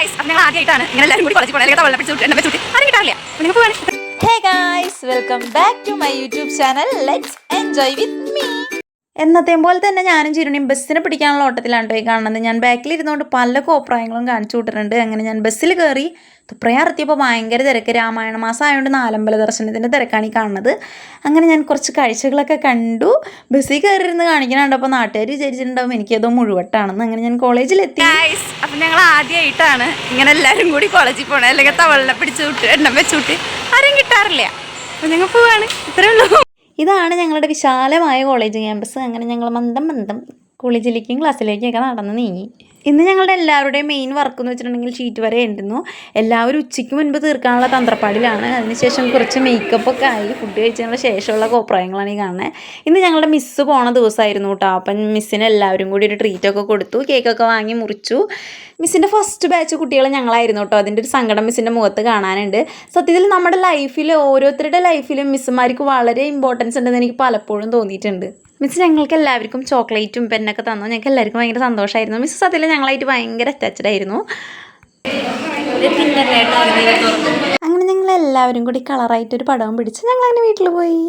Guys അപ്പോൾ ഞങ്ങൾ ആദ്യമായിട്ടാണ് ഇങ്ങനെ എല്ലാവരും കൂടി കോളേജിൽ പോകണം വെള്ളം പിടിച്ച് എണ്ണ വെച്ചിട്ട് ആരും കിട്ടാറില്ല നിങ്ങൾ പോവാണ്. Hey guys, welcome back to my YouTube channel. Let's enjoy with me. എന്നത്തെയും പോലെ തന്നെ ഞാനും ചിരുണിയും ബസ്സിനെ പിടിക്കാനുള്ള ഓട്ടത്തിലാണ് പോയി കാണുന്നത്. ഞാൻ ബാക്കിലിരുന്നുകൊണ്ട് പല കോപ്രായങ്ങളും കാണിച്ചു വിട്ടിട്ടുണ്ട്. അങ്ങനെ ഞാൻ ബസ്സിൽ കയറി തുപ്രയാറെത്തിയപ്പോൾ ഭയങ്കര തിരക്ക്. രാമായണ മാസം ആയതുകൊണ്ട് നാലമ്പല ദർശനത്തിൻ്റെ തിരക്കാണ് ഈ കാണുന്നത്. അങ്ങനെ ഞാൻ കുറച്ച് കാഴ്ചകളൊക്കെ കണ്ടു. ബസ്സിൽ കയറിയിരുന്ന് കാണിക്കണുണ്ട്. അപ്പോൾ നാട്ടുകാർ വിചാരിച്ചിട്ടുണ്ടാവും എനിക്കതോ മുഴുവട്ടാണെന്ന്. അങ്ങനെ ഞാൻ കോളേജിലെത്തി. അപ്പം ഞങ്ങൾ ആദ്യമായിട്ടാണ് ഇങ്ങനെ എല്ലാവരും കൂടി കോളേജിൽ പോകണം. അല്ലെങ്കിൽ തവളിനെ പിടിച്ച് വിട്ട് എണ്ണം വെച്ച് വിട്ട് ആരും കിട്ടാറില്ല. അപ്പം ഞങ്ങൾ പോവാണ്. ഇത്രേ ഉള്ളൂ. ഇതാണ് ഞങ്ങളുടെ വിശാലമായ കോളേജ് ക്യാമ്പസ്. അങ്ങനെ ഞങ്ങൾ മന്ദം കോളേജിലേക്കും ക്ലാസ്സിലേക്കൊക്കെ നടന്ന് നീങ്ങി. ഇന്ന് ഞങ്ങളുടെ എല്ലാവരുടെയും മെയിൻ വർക്ക് എന്ന് വെച്ചിട്ടുണ്ടെങ്കിൽ ഷീറ്റ് വരെ ഉണ്ടായിരുന്നു. എല്ലാവരും ഉച്ചയ്ക്ക് മുൻപ് തീർക്കാനുള്ള തന്ത്രപ്പാടിലാണ്. അതിനുശേഷം കുറച്ച് മേക്കപ്പൊക്കെ ആയി. ഫുഡ് കഴിച്ചതിനുള്ള ശേഷമുള്ള കോപ്രായങ്ങളാണ് ഈ കാണുന്നത്. ഇന്ന് ഞങ്ങളുടെ മിസ്സ് പോണ ദിവസമായിരുന്നു കേട്ടോ. അപ്പം മിസ്സിന് എല്ലാവരും കൂടി ഒരു ട്രീറ്റൊക്കെ കൊടുത്തു. കേക്കൊക്കെ വാങ്ങി മുറിച്ചു. മിസ്സിൻ്റെ ഫസ്റ്റ് ബാച്ച് കുട്ടികൾ ഞങ്ങളായിരുന്നു കേട്ടോ. അതിൻ്റെ ഒരു സങ്കടം മിസ്സിൻ്റെ മുഖത്ത് കാണാനുണ്ട്. സത്യത്തിൽ നമ്മുടെ ലൈഫിൽ ഓരോരുത്തരുടെ ലൈഫിലും മിസ്സുമാർക്ക് വളരെ ഇമ്പോർട്ടൻസ് ഉണ്ടെന്ന് എനിക്ക് പലപ്പോഴും തോന്നിയിട്ടുണ്ട്. മിസ് ഞങ്ങൾക്ക് എല്ലാവർക്കും ചോക്ലേറ്റും പെന്നൊക്കെ തന്നു. ഞങ്ങൾക്ക് എല്ലാവർക്കും ഭയങ്കര സന്തോഷമായിരുന്നു. മിസ് സത്യത്തിൽ ഞങ്ങളായിട്ട് ഭയങ്കര അറ്റാച്ച്ഡ് ആയിരുന്നു. അങ്ങനെ ഞങ്ങൾ എല്ലാവരും കൂടി കളറായിട്ടൊരു പടവും പിടിച്ച് ഞങ്ങൾ അങ്ങനെ വീട്ടിൽ പോയി.